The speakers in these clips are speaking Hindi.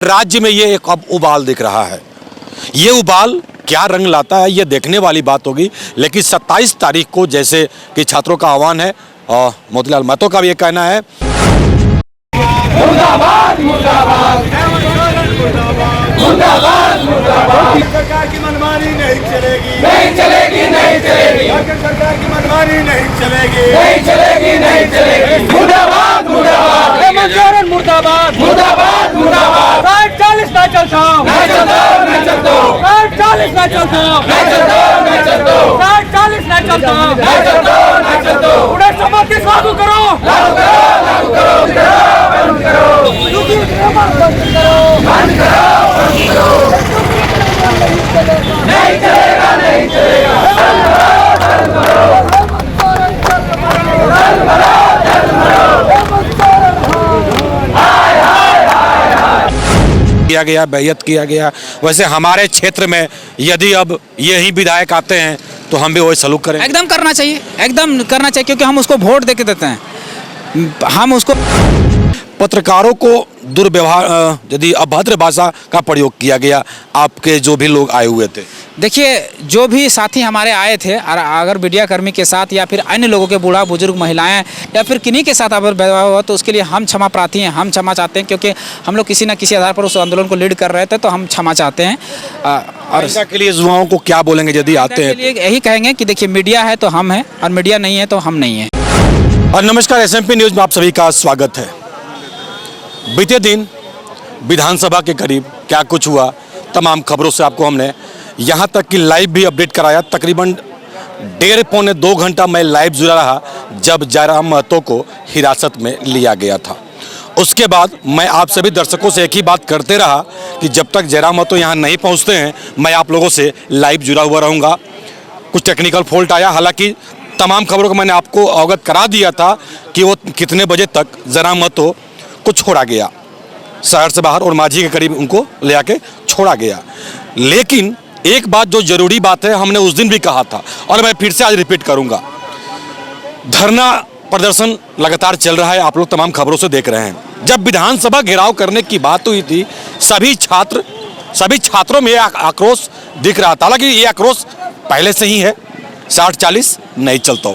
राज्य में ये एक अब उबाल दिख रहा है। ये उबाल क्या रंग लाता है ये देखने वाली बात होगी, लेकिन 27 तारीख को जैसे कि छात्रों का आह्वान है और मोतीलाल महतो का भी ये कहना है मुर्दाबाद मुर्दाबाद मुर्दाबाद मुर्दाबाद। सरकार की मनमानी नहीं चलेगी, नहीं चलेगी नहीं चलेगी, सरकार की मनमानी नहीं चलेगी, नहीं चलेगी नहीं चलेगी। मुर्दाबाद मुर्दाबाद मुर्दाबाद मुर्दाबाद मुर्दाबाद। 40 ना चलता, नहीं चलता नहीं चलता, 40 ना चलता, नहीं चलता नहीं चलता, 40 ना चलता, नहीं चलता नहीं चलता। उन्हें समाप्ति लागू करो, लागू करो लागू करो बंद करो बंद करो बंद करो। नहीं चलेगा नहीं चलेगा, किया गया, बैयत किया गया। वैसे हमारे क्षेत्र में यदि अब यही विधायक आते हैं तो हम भी वही सलूक करेंगे। एकदम करना चाहिए, एकदम करना चाहिए, क्योंकि हम उसको वोट देके देते हैं। हम उसको पत्रकारों को दुर्व्यवहार यदि अभद्र भाषा का प्रयोग किया गया, आपके जो भी लोग आए हुए थे, देखिए, जो भी साथी हमारे आए थे, और अगर मीडिया कर्मी के साथ या फिर अन्य लोगों के बूढ़ा बुजुर्ग महिलाएं या फिर किन्हीं के साथ अगर व्यवहार हुआ तो उसके लिए हम क्षमा प्रार्थी हैं, हम क्षमा चाहते हैं, क्योंकि हम लोग किसी न किसी आधार पर उस आंदोलन को लीड कर रहे थे, तो हम क्षमा चाहते हैं। और ऐसा के लिए युवाओं को क्या बोलेंगे यदि आते हैं? लिए यही कहेंगे कि देखिए, मीडिया है तो हम हैं, और मीडिया नहीं है तो हम नहीं हैं। और नमस्कार, SMP न्यूज में आप सभी का स्वागत है। बीते दिन विधानसभा के करीब क्या कुछ हुआ, तमाम खबरों से आपको हमने यहाँ तक कि लाइव भी अपडेट कराया। तकरीबन 1.5 पौने 2 घंटा मैं लाइव जुड़ा रहा जब जयराम महतो को हिरासत में लिया गया था। उसके बाद मैं आप सभी दर्शकों से एक ही बात करते रहा कि जब तक जयराम महतो यहाँ नहीं पहुँचते हैं मैं आप लोगों से लाइव जुड़ा हुआ रहूँगा। कुछ टेक्निकल फॉल्ट आया, हालांकि तमाम खबरों को मैंने आपको अवगत करा दिया था कि वो कितने बजे तक जयराम महतो को छोड़ा गया शहर से बाहर और माझी के करीब उनको ले आके छोड़ा गया। लेकिन एक बात जो जरूरी बात है, हमने उस दिन भी कहा था और मैं फिर से आज रिपीट करूंगा, धरना प्रदर्शन लगातार चल रहा है, आप लोग तमाम खबरों से देख रहे हैं। जब विधानसभा घेराव करने की बात हुई थी, सभी छात्रों में आक्रोश दिख रहा था। हालांकि ये आक्रोश पहले से ही है, 60-40 नहीं चलता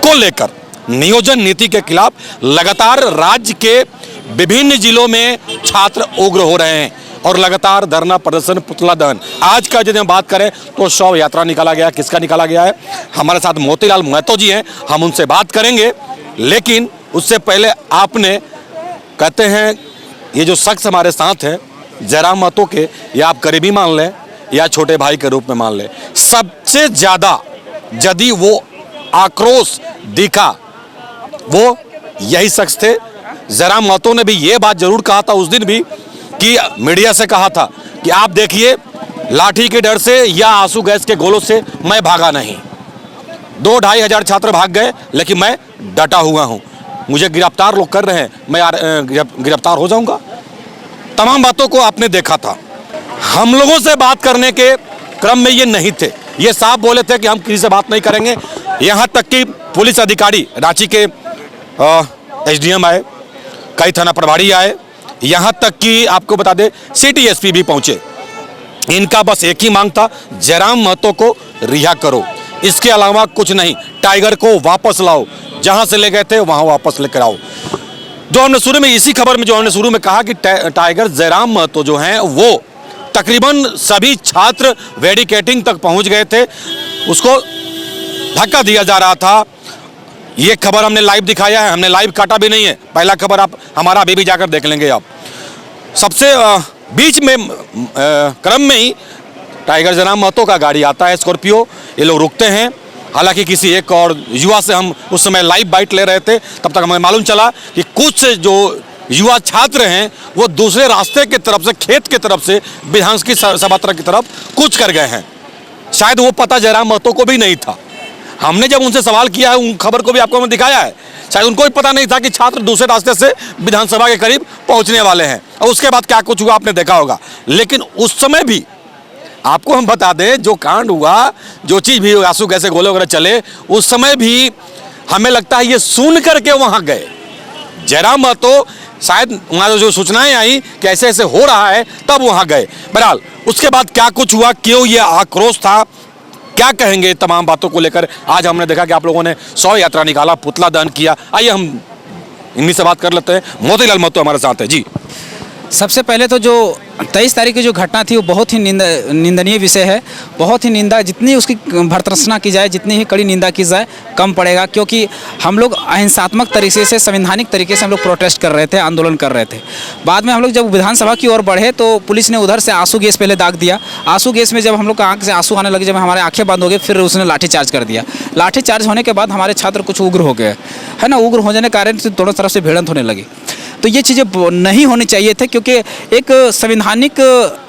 को लेकर नियोजन नीति के खिलाफ लगातार राज्य के विभिन्न जिलों में छात्र उग्र हो रहे हैं और लगातार धरना प्रदर्शन, पुतला दहन। आज का यदि हम बात करें तो शव यात्रा निकाला गया। किसका निकाला गया है? हमारे साथ मोतीलाल महतो जी हैं, हम उनसे बात करेंगे। लेकिन उससे पहले आपने कहते हैं ये जो शख्स हमारे साथ है जयराम महतो के, या आप करीबी मान लें या छोटे भाई के रूप में मान लें, सबसे ज़्यादा यदि वो आक्रोश दिखा वो यही शख्स थे। जयराम महतो ने भी ये बात जरूर कहा था उस दिन भी कि मीडिया से कहा था कि आप देखिए, लाठी के डर से या आंसू गैस के गोलों से मैं भागा नहीं। 2-2.5 हजार छात्र भाग गए, लेकिन मैं डटा हुआ हूं। मुझे गिरफ्तार लोग कर रहे हैं, मैं गिरफ्तार हो जाऊंगा। तमाम बातों को आपने देखा था। हम लोगों से बात करने के क्रम में ये नहीं थे, ये साफ बोले थे कि हम किसी से बात नहीं करेंगे। यहाँ तक कि पुलिस अधिकारी रांची के SDM आए, कई थाना प्रभारी आए, यहाँ तक कि आपको बता दें सिटी SP भी पहुँचे। इनका बस एक ही मांग था, जयराम महतो को रिहा करो, इसके अलावा कुछ नहीं। टाइगर को वापस लाओ, जहाँ से ले गए थे वहाँ वापस लेकर आओ। जो हमने शुरू में इसी खबर में जो हमने शुरू में कहा कि टाइगर जयराम महतो जो हैं वो तकरीबन सभी छात्र वेडिकेटिंग तक पहुँच गए थे, उसको धक्का दिया जा रहा था। ये खबर हमने लाइव दिखाया है, हमने लाइव काटा भी नहीं है। पहला खबर आप हमारा अभी भी जाकर देख लेंगे। आप सबसे बीच में क्रम में ही टाइगर जयराम महतो का गाड़ी आता है, स्कॉर्पियो। ये लोग रुकते हैं। हालांकि किसी एक और युवा से हम उस समय लाइव बाइट ले रहे थे, तब तक हमें मालूम चला कि कुछ जो युवा छात्र हैं वो दूसरे रास्ते की तरफ से, खेत की तरफ से विधानसभा सभा की तरफ कूच कर गए हैं। शायद वो पता जयराम महतो को भी नहीं था। हमने जब उनसे सवाल किया है, उन खबर को भी आपको हमने दिखाया है, शायद उनको भी पता नहीं था कि छात्र दूसरे रास्ते से विधानसभा के करीब पहुंचने वाले हैं। और उसके बाद क्या कुछ हुआ आपने देखा होगा। लेकिन उस समय भी आपको हम बता दें, जो कांड हुआ, जो चीज़ भी आंसू गैस गोले वगैरह चले, उस समय भी हमें लगता है ये सुन करके वहाँ गए। जयराम महतो शायद वहाँ जो सूचनाएं आई कि ऐसे ऐसे हो रहा है तब वहाँ गए। बहरहाल उसके बाद क्या कुछ हुआ, क्यों ये आक्रोश था, क्या कहेंगे तमाम बातों को लेकर। आज हमने देखा कि आप लोगों ने शव यात्रा निकाला, पुतला दहन किया। आइए हम इन्हीं से बात कर लेते हैं। मोतीलाल महतो हमारे साथ है जी। सबसे पहले तो जो 23 तारीख की जो घटना थी वो बहुत ही निंदनीय विषय है। बहुत ही निंदा, जितनी उसकी भर्त्सना की जाए, जितनी ही कड़ी निंदा की जाए कम पड़ेगा, क्योंकि हम लोग अहिंसात्मक तरीके से, संवैधानिक तरीके से हम लोग प्रोटेस्ट कर रहे थे, आंदोलन कर रहे थे। बाद में हम लोग जब विधानसभा की ओर बढ़े तो पुलिस ने उधर से आंसू गैस पहले दाग दिया। आंसू गैस में जब हम लोग आँख से आंसू आने लगे, जब हमारे आंखें बंद हो गई, फिर उसने लाठीचार्ज कर दिया। लाठीचार्ज होने के बाद हमारे छात्र कुछ उग्र हो गए, है ना। उग्र हो जाने के कारण दोनों तरफ से भिड़ंत होने लगी। तो ये चीज़ें नहीं होनी चाहिए थे, क्योंकि एक संवैधानिक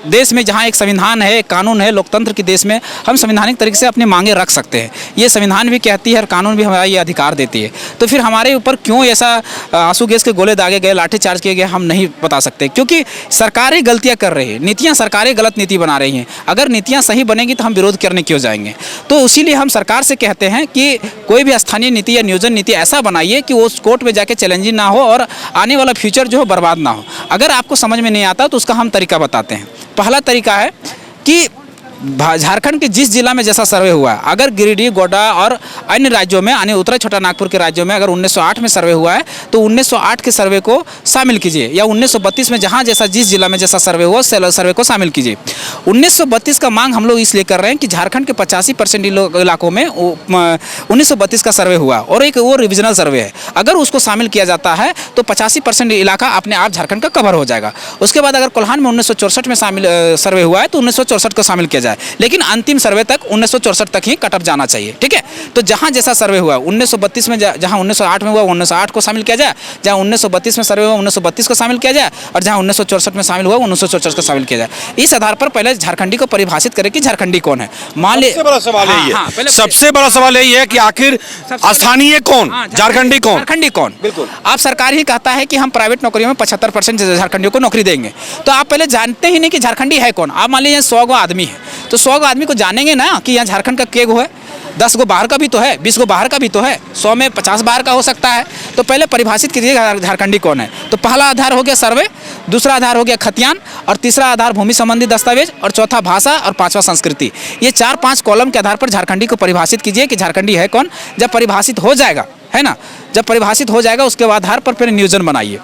देश में, जहाँ एक संविधान है, एक कानून है, लोकतंत्र के देश में हम संवैधानिक तरीके से अपनी मांगे रख सकते हैं। ये संविधान भी कहती है और कानून भी हमारा ये अधिकार देती है। तो फिर हमारे ऊपर क्यों ऐसा आंसू गैस के गोले दागे गए, लाठीचार्ज किए गए, हम नहीं बता सकते, क्योंकि सरकारें गलतियाँ कर रही है, नीतियाँ सरकारें गलत नीति बना रही हैं। अगर नीतियाँ सही बनेंगी तो हम विरोध करने क्यों जाएंगे। तो इसीलिए हम सरकार से कहते हैं कि कोई भी स्थानीय नीति या नियोजन नीति ऐसा बनाइए कि वो कोर्ट में जाके चैलेंजिंग ना हो और आने वाला फ्यूचर जो है बर्बाद ना हो। अगर आपको समझ में नहीं आता तो उसका हम तरीका बताते हैं। पहला तरीका है कि झारखंड के जिस जिला में जैसा सर्वे हुआ है, अगर गिरिडीह, गोड्डा और अन्य राज्यों में, यानी उत्तरी छोटा नागपुर के राज्यों में अगर 1908 में सर्वे हुआ है तो 1908 के सर्वे को शामिल कीजिए, या 1932 में जहां जैसा जिस जिला में जैसा सर्वे हुआ सर्वे को शामिल कीजिए। 1932 का मांग हम लोग इसलिए कर रहे हैं कि झारखंड के 85% इलाकों में 1932 का सर्वे हुआ और एक वो रिविजनल सर्वे है। अगर उसको शामिल किया जाता है तो 85% इलाका अपने आप झारखंड का कवर हो जाएगा। उसके बाद अगर कोल्हान में 1964 में शामिल सर्वे हुआ है तो 1964 को शामिल किया जाए, लेकिन अंतिम सर्वे तक 1964 तक ही कटअप जाना चाहिए। ठीक है, तो जहां जैसा सर्वे हुआ 1932 में, जहां 1908 में हुआ 1908 को शामिल किया जाए, जहां 1932 में सर्वे हुआ 1932 को शामिल किया जाए, और जहां 1964 में शामिल हुआ 1964 को शामिल किया जाए। इस आधार पर पहले झारखंडी को परिभाषित करें कि झारखंडी कौन है। मान ले, सबसे बड़ा सवाल यही है, सबसे बड़ा सवाल यही है कि आखिर स्थानीय कौन, झारखंडी कौन, झारखंडी कौन। बिल्कुल, आप सरकार ही कहता है कि हम प्राइवेट नौकरियों में 75% झारखंडियों को नौकरी देंगे, तो आप पहले जानते ही नहीं कि झारखंडी है कौन। आप मान लीजिए 100 गो आदमी है तो 100 गो आदमी को जानेंगे ना कि यहाँ झारखंड का के गो है, 10 गो बाहर का भी तो है, 20 गो बाहर का भी तो है, 100 में 50 बाहर का हो सकता है। तो पहले परिभाषित कीजिए झारखंडी कौन है। तो पहला आधार हो गया सर्वे, दूसरा आधार हो गया खतियान, और तीसरा आधार भूमि संबंधी दस्तावेज, और चौथा भाषा, और पांचवा संस्कृति। ये 4-5 कॉलम के आधार पर झारखंडी को परिभाषित कीजिए कि झारखंडी है कौन। जब परिभाषित हो जाएगा, है ना, जब परिभाषित हो जाएगा उसके आधार पर फिर नियोजन बनाइए।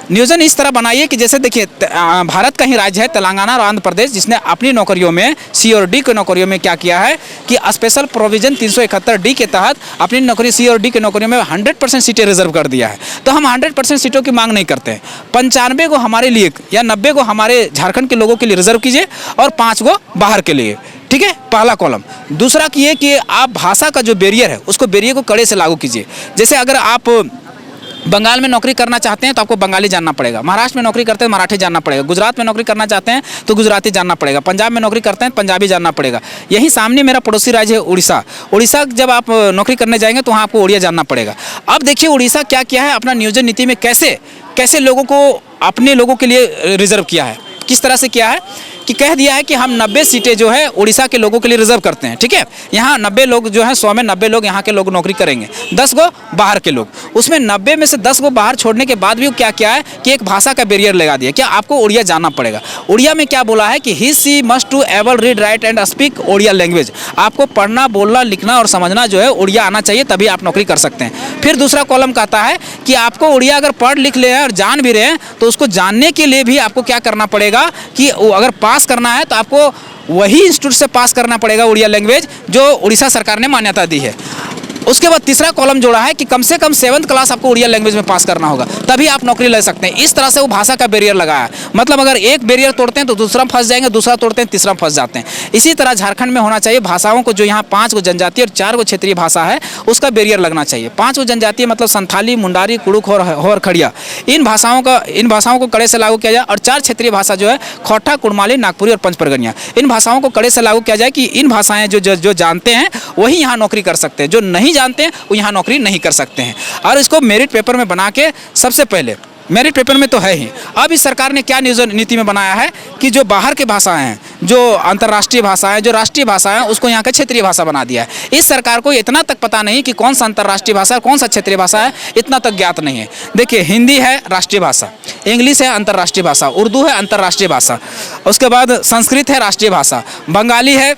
नियोजन इस तरह बनाइए कि जैसे देखिए, भारत का ही राज्य है तेलंगाना और आंध्र प्रदेश, जिसने अपनी नौकरियों में सी और डी की नौकरियों में क्या किया है कि स्पेशल प्रोविजन 371D के तहत अपनी नौकरी सी और डी की नौकरियों में 100% सीटें रिजर्व कर दिया है। तो हम 100% सीटों की मांग नहीं करते हैं। 95 को हमारे लिए या 90 को हमारे झारखंड के लोगों के लिए रिजर्व कीजिए और 5 को बाहर के लिए। ठीक है, पहला कॉलम। दूसरा ये कि आप भाषा का जो बैरियर है उसको बैरियर को कड़े से लागू कीजिए। जैसे अगर आप बंगाल में नौकरी करना चाहते हैं तो आपको बंगाली जानना पड़ेगा, महाराष्ट्र में नौकरी करते हैं मराठी जानना पड़ेगा, गुजरात में नौकरी करना चाहते हैं तो गुजराती जानना पड़ेगा, पंजाब में नौकरी करते हैं पंजाबी जानना पड़ेगा। यही सामने मेरा पड़ोसी राज्य है उड़ीसा। उड़ीसा जब आप नौकरी करने जाएंगे तो वहाँ आपको उड़िया जानना पड़ेगा। अब देखिए उड़ीसा क्या किया है अपना नियोजन नीति में, कैसे कैसे लोगों को अपने लोगों के लिए रिजर्व किया है। किस तरह से किया है कि कह दिया है कि हम 90 सीटें जो है उड़ीसा के लोगों के लिए रिजर्व करते हैं। ठीक है, यहाँ 90 लोग जो है 100 में 90 लोग यहाँ के लोग नौकरी करेंगे, 10 गो बाहर के लोग। उसमें 90 में से 10 गो बाहर छोड़ने के बाद भी क्या किया है कि एक भाषा का बैरियर लगा दिया। क्या आपको उड़िया जानना पड़ेगा। उड़िया में क्या बोला है कि he she must to able read write and speak Odia language. आपको पढ़ना, बोलना, लिखना और समझना जो है उड़िया आना चाहिए, तभी आप नौकरी कर सकते हैं। फिर दूसरा कॉलम कहता है कि आपको उड़िया अगर पढ़ लिख ले और जान भी रहे हैं तो उसको जानने के लिए भी आपको क्या करना पड़ेगा कि अगर पास करना है तो आपको वही इंस्टीट्यूट से पास करना पड़ेगा उड़िया लैंग्वेज जो उड़ीसा सरकार ने मान्यता दी है। उसके बाद तीसरा कॉलम जोड़ा है कि कम से कम 7th क्लास आपको उड़िया लैंग्वेज में पास करना होगा, तभी आप नौकरी ले सकते हैं। इस तरह से वो भाषा का बैरियर लगाया। मतलब अगर एक बैरियर तोड़ते हैं तो दूसरा फंस जाएंगे, दूसरा तोड़ते हैं तीसरा फंस जाते हैं। इसी तरह झारखंड में होना चाहिए भाषाओं को, जो यहाँ 5 गो जनजातीय और 4 गो क्षेत्रीय भाषा है उसका बैरियर लगना चाहिए। 5 गो जनजातीय मतलब संथाली, मुंडारी, कुड़ुक और खड़िया, इन भाषाओं को कड़े से लागू किया जाए। और 4 क्षेत्रीय भाषा जो है खोटा, कुड़माली, नागपुरी और पंचपरगनिया, इन भाषाओं को कड़े से लागू किया जाए कि इन भाषाएं जो जानते हैं वही यहाँ नौकरी कर सकते हैं, जो नहीं जानते हैं वो यहाँ नौकरी नहीं कर सकते हैं। और इसको मेरिट पेपर में बना के सबसे पहले मेरिट पेपर में तो है ही। अब इस सरकार ने क्या नीति में बनाया है कि जो बाहर की भाषाएं हैं, जो अंतर्राष्ट्रीय भाषाएं, जो राष्ट्रीय भाषाएं, उसको यहाँ का क्षेत्रीय भाषा बना दिया है। इस सरकार को इतना तक पता नहीं कि कौन सा अंतर्राष्ट्रीय भाषा है, कौन सा क्षेत्रीय भाषा है, इतना तक ज्ञात नहीं है। देखिए, हिंदी है राष्ट्रीय भाषा, इंग्लिश है अंतर्राष्ट्रीय भाषा, उर्दू है अंतर्राष्ट्रीय भाषा, उसके बाद संस्कृत है राष्ट्रीय भाषा, बंगाली है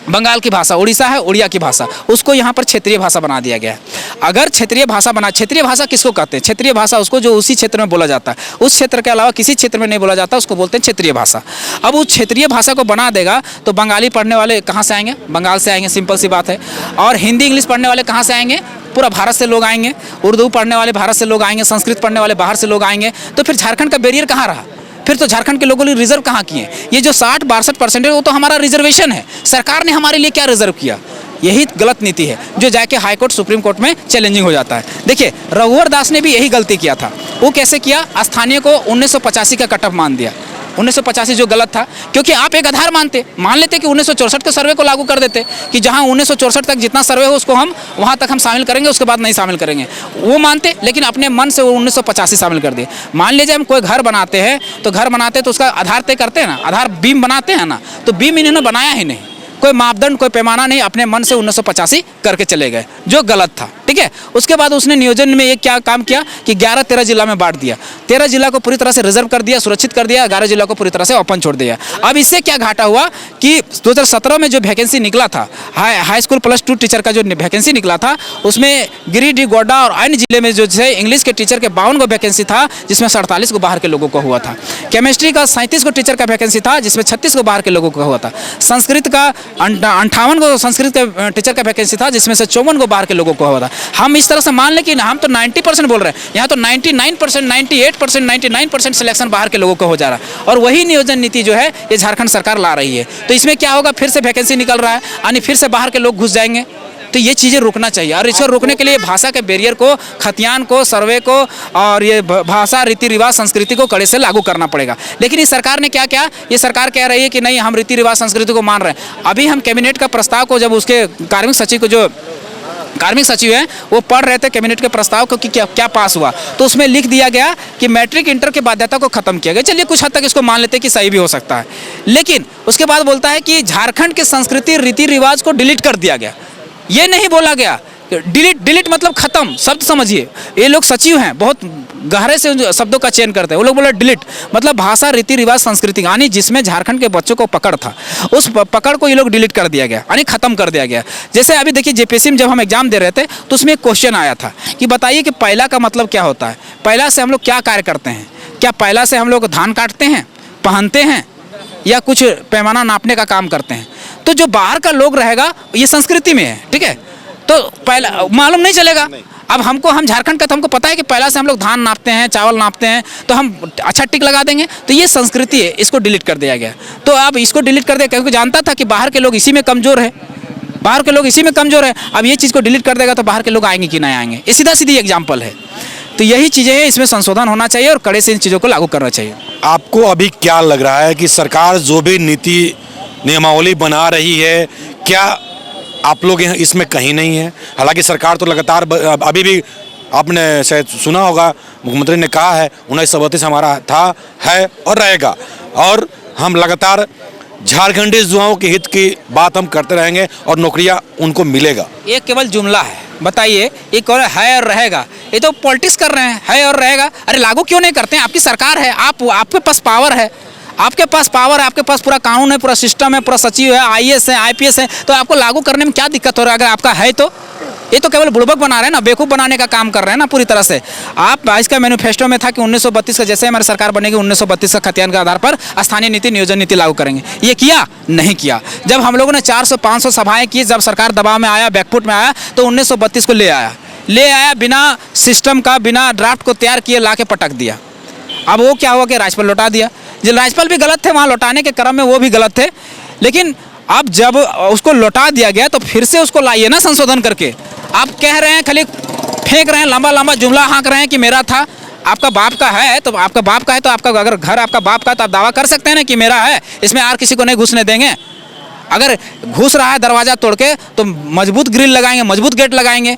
बंगाल की भाषा, उड़ीसा है उड़िया की भाषा, उसको यहाँ पर क्षेत्रीय भाषा बना दिया गया है। अगर क्षेत्रीय भाषा किसको कहते हैं? क्षेत्रीय भाषा उसको जो उसी क्षेत्र में बोला जाता है, उस क्षेत्र के अलावा किसी क्षेत्र में नहीं बोला जाता, उसको बोलते हैं क्षेत्रीय भाषा। अब उस क्षेत्रीय भाषा को बना देगा तो बंगाली पढ़ने वाले कहाँ से आएंगे? बंगाल से आएंगे, सिंपल सी बात है। और हिंदी इंग्लिश पढ़ने वाले कहाँ से आएंगे? पूरा भारत से लोग आएंगे। उर्दू पढ़ने वाले भारत से लोग आएंगे, संस्कृत पढ़ने वाले बाहर से लोग आएंगे। तो फिर झारखंड का बैरियर कहाँ रहा? फिर तो झारखंड के लोगों ने रिजर्व कहाँ किए? ये जो 60-62% है वो तो हमारा रिजर्वेशन है। सरकार ने हमारे लिए क्या रिजर्व किया? यही गलत नीति है जो जाके हाई कोर्ट, सुप्रीम कोर्ट में चैलेंजिंग हो जाता है। देखिए, रघुवर दास ने भी यही गलती किया था। वो कैसे किया? स्थानीय को 1985 का कट ऑफ मान दिया। 1985 जो गलत था, क्योंकि आप एक आधार मान लेते कि 1964 के सर्वे को लागू कर देते कि जहां 1964 तक जितना सर्वे हो उसको हम वहां तक हम शामिल करेंगे, उसके बाद नहीं शामिल करेंगे। वो मानते, लेकिन अपने मन से वो 1985 शामिल कर दिए। मान लीजिए हम कोई घर बनाते हैं तो उसका आधार तय करते हैं ना, आधार बीम बनाते हैं ना, तो बीम इन्होंने बनाया ही नहीं, कोई मापदंड, कोई पैमाना नहीं, अपने मन से 1985 करके चले गए, जो गलत था। ठीक है, उसके बाद उसने नियोजन में एक क्या काम किया कि 11-13 जिला में बांट दिया। 13 जिला को पूरी तरह से रिजर्व कर दिया, सुरक्षित कर दिया, 11 जिला को पूरी तरह से ओपन छोड़ दिया। अब इससे क्या घाटा हुआ कि 2017 में जो वैकेंसी निकला था, हाई स्कूल +2 टीचर का जो वैकेंसी निकला था, उसमें गिरिडीह, गोड्डा और अन्य जिले में जो है इंग्लिश के टीचर के 52 को वैकेंसी था, जिसमें 47 को बाहर के लोगों को हुआ था। केमिस्ट्री का 37 को टीचर का वैकेंसी था, जिसमें 36 को बाहर के लोगों को हुआ था। संस्कृत का 58 को संस्कृत के टीचर का वैकेंसी था, जिसमें से 54 को बाहर के लोगों को हुआ था। हम इस तरह से मान लें कि हम तो 90% बोल रहे हैं, यहाँ तो 99%, 98%, 99% सिलेक्शन बाहर के लोगों को हो जा रहा है। और वही नियोजन नीति जो है ये झारखंड सरकार ला रही है। तो इसमें क्या होगा? फिर से वैकेंसी निकल रहा है, यानी फिर से बाहर के लोग घुस जाएंगे। तो ये चीज़ें रुकना चाहिए, और इसको रोकने के लिए भाषा के बैरियर को, खतियान को, सर्वे को और ये भाषा, रीति रिवाज, संस्कृति को कड़े से लागू करना पड़ेगा। लेकिन इस सरकार ने क्या किया? ये सरकार कह रही है कि नहीं, हम रीति रिवाज, संस्कृति को मान रहे हैं। अभी हम कैबिनेट का प्रस्ताव को, जब उसके कार्मिक सचिव हैं वो पढ़ रहे थे कैबिनेट के प्रस्ताव को कि क्या पास हुआ, तो उसमें लिख दिया गया कि मैट्रिक इंटर की बाध्यता को खत्म किया गया। चलिए, कुछ हद तक इसको मान लेते हैं कि सही भी हो सकता है, लेकिन उसके बाद बोलता है कि झारखंड की संस्कृति, रीति रिवाज को डिलीट कर दिया गया। ये नहीं बोला गया डिलीट मतलब खत्म, शब्द समझिए। ये लोग सचिव हैं, बहुत गहरे से शब्दों का चयन करते हैं। वो लोग बोले डिलीट मतलब भाषा, रीति रिवाज, संस्कृति, यानी जिसमें झारखंड के बच्चों को पकड़ था, उस पकड़ को ये लोग डिलीट कर दिया गया, यानी खत्म कर दिया गया। जैसे अभी देखिए, जेपीएससी में जब हम एग्जाम दे रहे थे तो उसमें एक क्वेश्चन आया था कि बताइए कि पहला का मतलब क्या होता है। पहला से हम लोग क्या कार्य करते हैं? क्या पहला से हम लोग धान काटते हैं, पहनते हैं, या कुछ पैमाना नापने का काम करते हैं? तो जो बाहर का लोग रहेगा ये संस्कृति में है, ठीक है, तो पहला मालूम नहीं चलेगा। अब हम झारखंड का, तो हमको पता है कि पहला से हम लोग धान नापते हैं, चावल नापते हैं, तो हम अच्छा टिक लगा देंगे। तो ये संस्कृति है, इसको डिलीट कर दिया गया। तो अब इसको डिलीट कर दिया क्योंकि जानता था कि बाहर के लोग इसी में कमज़ोर है, अब ये चीज़ को डिलीट कर देगा तो बाहर के लोग आएंगे कि नहीं आएंगे? ये सीधा सीधी एग्जाम्पल है। तो यही चीज़ें हैं, इसमें संशोधन होना चाहिए और कड़े से इन चीज़ों को लागू करना चाहिए। आपको अभी क्या लग रहा है कि सरकार जो भी नीति नियमावली बना रही है, क्या आप लोग यहाँ इसमें कहीं नहीं है? हालांकि सरकार तो लगातार, अभी भी आपने शायद सुना होगा, मुख्यमंत्री ने कहा है 1932 हमारा था, है और रहेगा, और हम लगातार झारखंडी युवाओं के हित की बात हम करते रहेंगे और नौकरियां उनको मिलेगा। ये केवल जुमला है, बताइए, एक और है और रहेगा, ये तो पॉलिटिक्स कर रहे हैं, है और रहेगा। अरे लागू क्यों नहीं करते हैं? आपकी सरकार है, आपके पास पावर है, आपके पास पूरा कानून है, पूरा सिस्टम है, पूरा सचिव है, आईएएस है, आईपीएस है, तो आपको लागू करने में क्या दिक्कत हो रहा है? अगर आपका है तो ये तो केवल बुड़बक बना रहे हैं ना, बेवकूफ़ बनाने का काम कर रहे हैं ना पूरी तरह से। आप इसका मैनिफेस्टो में था कि 1932 का, जैसे हमारी सरकार बनेगी 1932 का खतियान के आधार पर स्थानीय नीति, नियोजन नीति लागू करेंगे। ये किया? नहीं किया। जब हम लोगों ने 400-500 सभाएं की, जब सरकार दबाव में आया, बैकफुट में आया, तो 1932 को ले आया बिना सिस्टम का, बिना ड्राफ्ट को तैयार किए ला के पटक दिया। अब वो क्या हुआ कि राज्यपाल लौटा दिया। जो राज्यपाल भी गलत थे, वहाँ लौटाने के क्रम में वो भी गलत थे, लेकिन अब जब उसको लौटा दिया गया तो फिर से उसको लाइए ना संशोधन करके। आप कह रहे हैं, खाली फेंक रहे हैं, लंबा जुमला हाँक रहे हैं कि मेरा था। आपका बाप का है तो आपका बाप का है, तो आपका अगर घर आपका बाप का है तो आप दावा कर सकते हैं ना कि मेरा है, इसमें और किसी को नहीं घुसने देंगे। अगर घुस रहा है दरवाज़ा तोड़ के तो मजबूत ग्रिल लगाएंगे, मजबूत गेट लगाएंगे,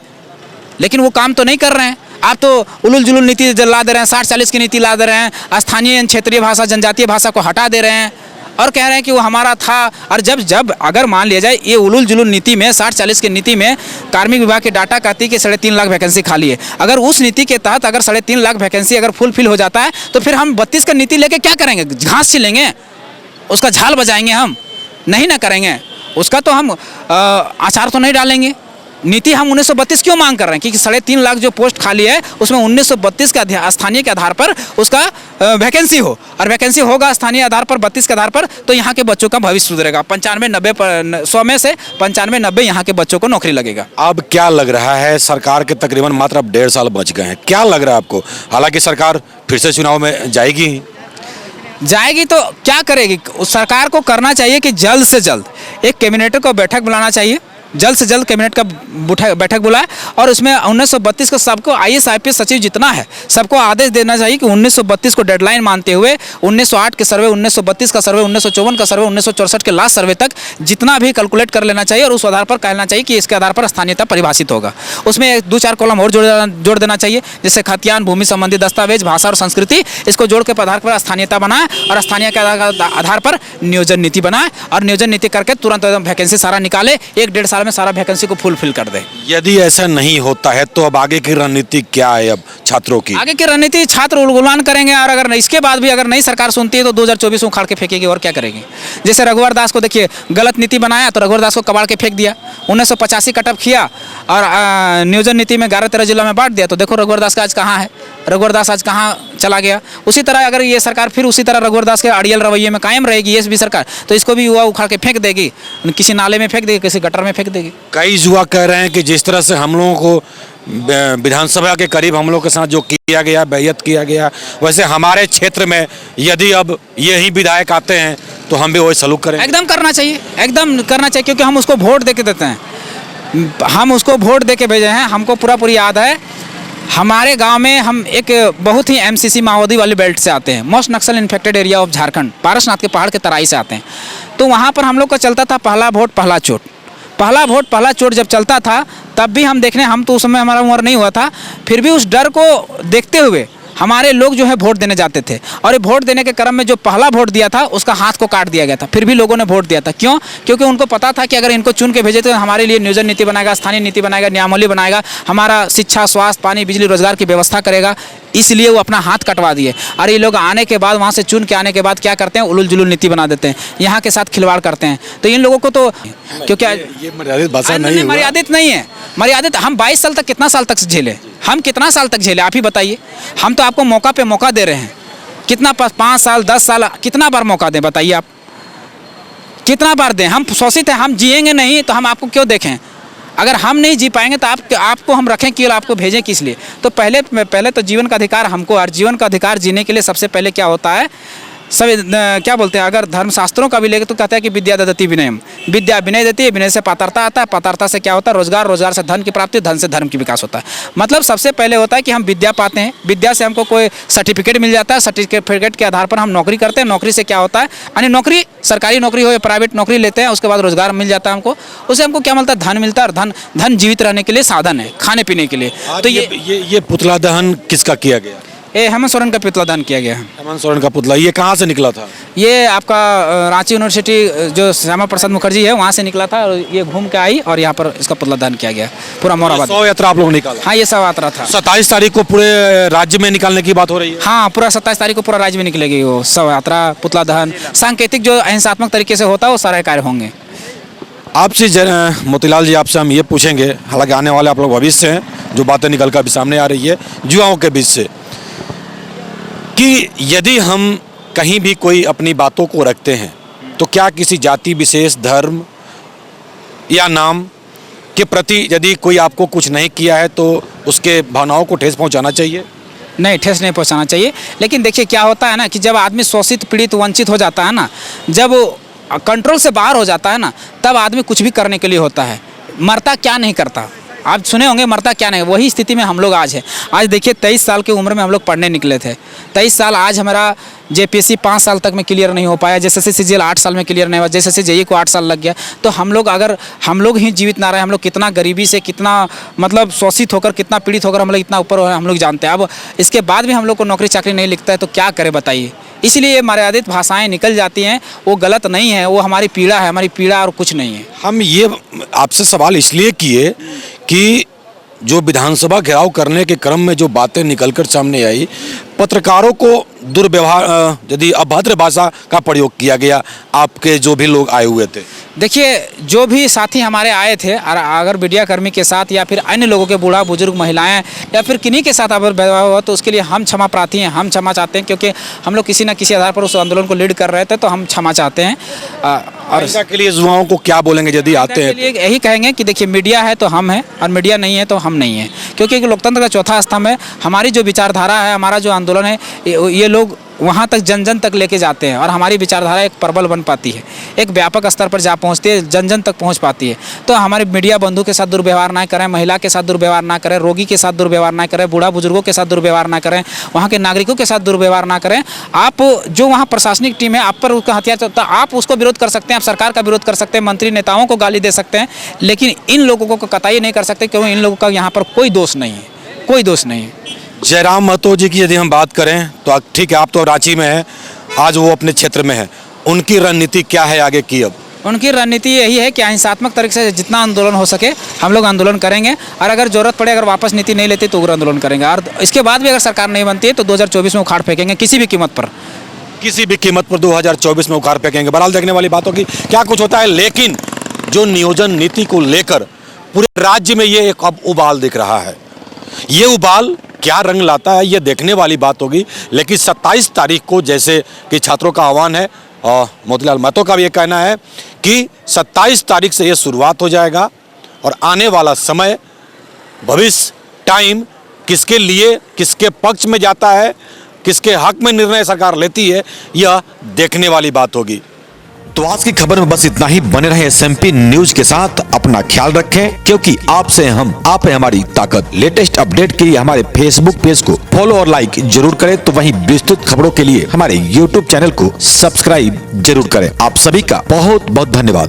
लेकिन वो काम तो नहीं कर रहे हैं। आप तो उलूल जुलूल नीति ला दे रहे हैं, 60-40 की नीति ला दे रहे हैं, स्थानीय क्षेत्रीय भाषा जनजातीय भाषा को हटा दे रहे हैं और कह रहे हैं कि वो हमारा था। और जब अगर मान लिया जाए ये उलूल जुलूल नीति में 60-40 की नीति में कार्मिक विभाग की डाटा कहती है कि 3.5 लाख वैकेंसी खाली है। अगर उस नीति के तहत अगर 3.5 लाख वैकेंसी अगर फुलफिल हो जाता है तो फिर हम 32 का नीति लेके क्या करेंगे? घास छिलेंगे, उसका झाल बजाएंगे? हम नहीं ना करेंगे उसका। तो हम आचार तो नहीं डालेंगे। नीति हम 1932 क्यों मांग कर रहे हैं? क्योंकि 3.5 लाख जो पोस्ट खाली है उसमें 1932 का स्थानीय के आधार पर उसका वैकेंसी हो, और वैकेंसी होगा स्थानीय आधार पर 32 के आधार पर, तो यहाँ के बच्चों का भविष्य सुधरेगा। 100 में से 95-90 यहाँ के बच्चों को नौकरी लगेगा। अब क्या लग रहा है, सरकार के तकरीबन मात्र अब 1.5 साल बच गए हैं, क्या लग रहा है आपको? हालांकि सरकार फिर से चुनाव में जाएगी तो क्या करेगी? उस सरकार को करना चाहिए कि जल्द से जल्द एक कैबिनेट को बैठक बुलाना चाहिए, जल्द से जल्द कैबिनेट का बैठक बुलाए और उसमें 1932 को सबको IAS IPS सचिव जितना है सबको आदेश देना चाहिए कि 1932 को डेडलाइन मानते हुए 1908 के सर्वे, 1932 का सर्वे, 1954 का सर्वे, 1964 के लास्ट सर्वे तक जितना भी कैलकुलेट कर लेना चाहिए और उस आधार पर कहना चाहिए कि इसके आधार पर स्थानीयता परिभाषित होगा। उसमें 2-4 कॉलम और जोड़ देना चाहिए, जैसे खतियान, भूमि संबंधी दस्तावेज, भाषा और संस्कृति, इसको जोड़ के आधार पर स्थानीयता बनाए और स्थानीय के आधार पर नियोजन नीति बनाए और नियोजन नीति करके तुरंत वैकेंसी सारा निकाले, 1-1.5 साल में सारा वैकेंसी को फुलफिल कर दे। यदि ऐसा नहीं होता है तो अब आगे की रणनीति क्या है? अब छात्रों की आगे की रणनीति छात्र उलगुलान करेंगे और अगर इसके बाद भी अगर नई सरकार सुनती है तो 2024 में उखाड़ के फेंकेगी और क्या करेगी? जैसे रघुवर दास को देखिए, गलत नीति बनाया तो रघुवर दास को कबाड़ के फेंक दिया, 1985 कटअप किया और नियोजन नीति में 11-13 जिला में बांट दिया, तो देखो रघुवर दास का आज कहाँ है, रघुवर दास आज कहाँ चला गया। उसी तरह अगर ये सरकार फिर उसी तरह रघुवर दास के अड़ियल रवैये में कायम रहेगी ये भी सरकार, तो इसको भी युवा उखाड़ के फेंक देगी, किसी नाले में फेंक देगी, किसी गटर में फेंक देगी। कई युवा कह रहे हैं कि जिस तरह से हम लोगों को विधानसभा के करीब हम लोग के साथ जो किया गया, बेइज्जत किया गया, वैसे हमारे क्षेत्र में यदि अब यही विधायक आते हैं तो हम भी वही सलूक करेंगे। एकदम करना चाहिए, एकदम करना चाहिए, क्योंकि हम उसको वोट दे के देते हैं, हम उसको वोट दे के भेजे हैं। हमको पूरी याद है, हमारे गांव में हम एक बहुत ही MCC माओवादी वाली बेल्ट से आते हैं, most Naxal infected area of Jharkhand, Parasnath के पहाड़ के तराई से आते हैं। तो वहाँ पर हम लोग का चलता था पहला वोट पहला चोट, पहला वोट पहला चोट जब चलता था तब भी हम देखने, हम तो उस समय हमारा उम्र नहीं हुआ था, फिर भी उस डर को देखते हुए हमारे लोग जो है वोट देने जाते थे और ये वोट देने के क्रम में जो पहला वोट दिया था उसका हाथ को काट दिया गया था, फिर भी लोगों ने वोट दिया था। क्यों? क्योंकि उनको पता था कि अगर इनको चुन के भेजे तो हमारे लिए नियोजन नीति बनाएगा, स्थानीय नीति बनाएगा, नियमावली बनाएगा, हमारा शिक्षा, स्वास्थ्य, पानी, बिजली, रोजगार की व्यवस्था करेगा, इसलिए वो अपना हाथ कटवा दिए। और ये लोग आने के बाद, वहाँ से चुन के आने के बाद क्या करते हैं? उलूल जुलूल नीति बना देते हैं, यहाँ के साथ खिलवाड़ करते हैं। तो इन लोगों को तो क्योंकि ये मर्यादित भाषा नहीं, मर्यादित नहीं है, मर्यादित हम 22 साल तक, कितना साल तक झेले हम, कितना साल तक झेले आप ही बताइए। हम तो आपको मौका पे मौका दे रहे हैं, कितना 5 साल 10 साल कितना बार मौका दें बताइए आप, कितना बार दें? हम शोषित हैं, हम जिएंगे नहीं तो हम आपको क्यों देखें? अगर हम नहीं जी पाएंगे तो आपको हम रखें केवल, आपको भेजें किस लिए? तो पहले तो जीवन का अधिकार हमको, और जीवन का अधिकार जीने के लिए सबसे पहले क्या होता है, सब क्या बोलते हैं, अगर धर्मशास्त्रों का भी लेके तो कहता है कि विद्या ददति विनयम, विद्या विनय देती है, विनय से पात्रता आता है, पात्रता से क्या होता है? रोजगार, रोजगार से धन की प्राप्ति, धन से धर्म की विकास होता है। मतलब सबसे पहले होता है कि हम विद्या पाते हैं, विद्या से हमको कोई सर्टिफिकेट मिल जाता है, सर्टिफिकेट के आधार पर हम नौकरी करते हैं, नौकरी से क्या होता है, यानी नौकरी सरकारी नौकरी हो या प्राइवेट नौकरी लेते हैं, उसके बाद रोजगार मिल जाता है हमको, उससे हमको क्या मिलता है? धन मिलता है, और धन जीवित रहने के लिए साधन है, खाने पीने के लिए। तो ये पुतला दहन किसका किया गया? हेमंत सोरेन का पुतला दान किया गया है। हेमंत सोरेन का पुतला, ये कहाँ से निकला था? ये आपका रांची यूनिवर्सिटी जो श्यामा प्रसाद मुखर्जी है वहाँ से निकला था, और ये घूम के आई और यहाँ पर इसका पुतला दान किया गया पूरा मोराबाद। 100 यात्रा आप लोग निकाला? हाँ, ये 100 यात्रा था। 27 तारीख को पूरे राज्य में निकालने की बात हो रही है? हाँ, पूरा 27 तारीख को पूरा राज्य में निकलेगी वो 100 यात्रा, पुतला दहन, सांकेतिक जो अहिंसात्मक तरीके से होता है वो सारे कार्य होंगे। आपसे मोतीलाल जी, आपसे हम ये पूछेंगे, हालांकि आने वाले आप लोग भविष्य हैं, जो बातें निकल कर भी सामने आ रही है युवाओं के बीच से, कि यदि हम कहीं भी कोई अपनी बातों को रखते हैं तो क्या किसी जाति विशेष, धर्म या नाम के प्रति यदि कोई आपको कुछ नहीं किया है तो उसके भावनाओं को ठेस पहुंचाना चाहिए? नहीं, ठेस नहीं पहुंचाना चाहिए। लेकिन देखिए क्या होता है ना कि जब आदमी शोषित, पीड़ित, वंचित हो जाता है ना, जब कंट्रोल से बाहर हो जाता है ना, तब आदमी कुछ भी करने के लिए होता है। मरता क्या नहीं करता, आप सुने होंगे मरता क्या नहीं, वही स्थिति में हम लोग आज है। आज देखिए 23 साल की उम्र में हम लोग पढ़ने निकले थे, 23 साल आज हमारा जेपीएससी 5 साल तक में क्लियर नहीं हो पाया, जैसे सीजीएल 8 साल में क्लियर नहीं हुआ, जैसे जेईई को 8 साल लग गया। तो हम लोग अगर हम लोग ही जीवित ना रहे, हम लोग कितना गरीबी से, कितना मतलब शोषित होकर, कितना पीड़ित होकर हम लोग इतना ऊपर हम लोग जानते हैं। अब इसके बाद भी हम लोग को नौकरी चाकरी नहीं लिखता है तो क्या करें बताइए। इसलिए ये मर्यादित भाषाएं निकल जाती हैं, वो गलत नहीं है, वो हमारी पीड़ा है, हमारी पीड़ा और कुछ नहीं है। हम ये आपसे सवाल इसलिए किए कि जो विधानसभा घेराव करने के क्रम में जो बातें निकलकर सामने आई, पत्रकारों को दुर्व्यवहार, यदि अभद्र भाषा का प्रयोग किया गया, आपके जो भी लोग आए हुए थे। देखिए जो भी साथी हमारे आए थे, और अगर मीडिया कर्मी के साथ या फिर अन्य लोगों के, बूढ़ा बुजुर्ग महिलाएं या फिर किन्हीं के साथ अगर व्यवहार हुआ तो उसके लिए हम क्षमा प्रार्थी हैं, हम क्षमा चाहते हैं, क्योंकि हम लोग किसी न किसी आधार पर उस आंदोलन को लीड कर रहे थे, तो हम क्षमा चाहते हैं। और इसका के लिए युवाओं को क्या बोलेंगे यदि आते हैं? यही कहेंगे कि देखिए मीडिया है तो हम हैं, और मीडिया नहीं है तो हम नहीं हैं, क्योंकि लोकतंत्र का चौथा स्तंभ है। हमारी जो विचारधारा है, हमारा जो आंदोलन है, ये लोग वहाँ तक जन जन तक लेके जाते हैं, और हमारी विचारधारा एक प्रबल बन पाती है, एक व्यापक स्तर पर जा पहुँचती है, जन जन तक पहुँच पाती है। तो हमारे मीडिया बंधु के साथ दुर्व्यवहार ना करें, महिला के साथ दुर्व्यवहार ना करें, रोगी के साथ दुर्व्यवहार ना करें, बूढ़ा बुजुर्गों के साथ दुर्व्यवहार ना करें, वहाँ के नागरिकों के साथ दुर्व्यवहार ना करें। आप जो वहाँ प्रशासनिक टीम है, आप पर उसका हथियार चलता, आप उसको विरोध कर सकते हैं, आप सरकार का विरोध कर सकते हैं, मंत्री नेताओं को गाली दे सकते हैं, लेकिन इन लोगों को कतई नहीं कर सकते, क्योंकि इन लोगों का यहाँ पर कोई दोष नहीं है, कोई दोष नहीं है। जयराम महतो जी की यदि हम बात करें तो ठीक है, आप तो रांची में हैं, आज वो अपने क्षेत्र में है, उनकी रणनीति क्या है आगे की? अब उनकी रणनीति यही है कि अहिंसात्मक तरीके से जितना आंदोलन हो सके हम लोग आंदोलन करेंगे, और अगर जरूरत पड़े, अगर वापस नीति नहीं लेते तो उग्र आंदोलन करेंगे, और इसके बाद भी अगर सरकार नहीं बनती है तो 2024 में उखाड़ फेंकेंगे किसी भी कीमत पर। किसी भी कीमत पर 2024 में उखाड़ फेंकेंगे। बहरहाल देखने वाली बात होगी क्या कुछ होता है, लेकिन जो नियोजन नीति को लेकर पूरे राज्य में ये एक अब उबाल दिख रहा है। ये उबाल क्या रंग लाता है ये देखने वाली बात होगी, लेकिन 27 तारीख को जैसे कि छात्रों का आह्वान है, और मोतीलाल महतो का भी ये कहना है कि 27 तारीख से ये शुरुआत हो जाएगा, और आने वाला समय, भविष्य, टाइम किसके लिए, किसके पक्ष में जाता है, किसके हक में निर्णय सरकार लेती है, यह देखने वाली बात होगी। तो आज की खबर में बस इतना ही। बने रहे SMP न्यूज के साथ, अपना ख्याल रखें, क्योंकि आपसे हम, आप है हमारी ताकत। लेटेस्ट अपडेट के लिए हमारे फेसबुक पेज को फॉलो और लाइक जरूर करें, तो वहीं विस्तृत खबरों के लिए हमारे YouTube चैनल को सब्सक्राइब जरूर करें। आप सभी का बहुत बहुत धन्यवाद।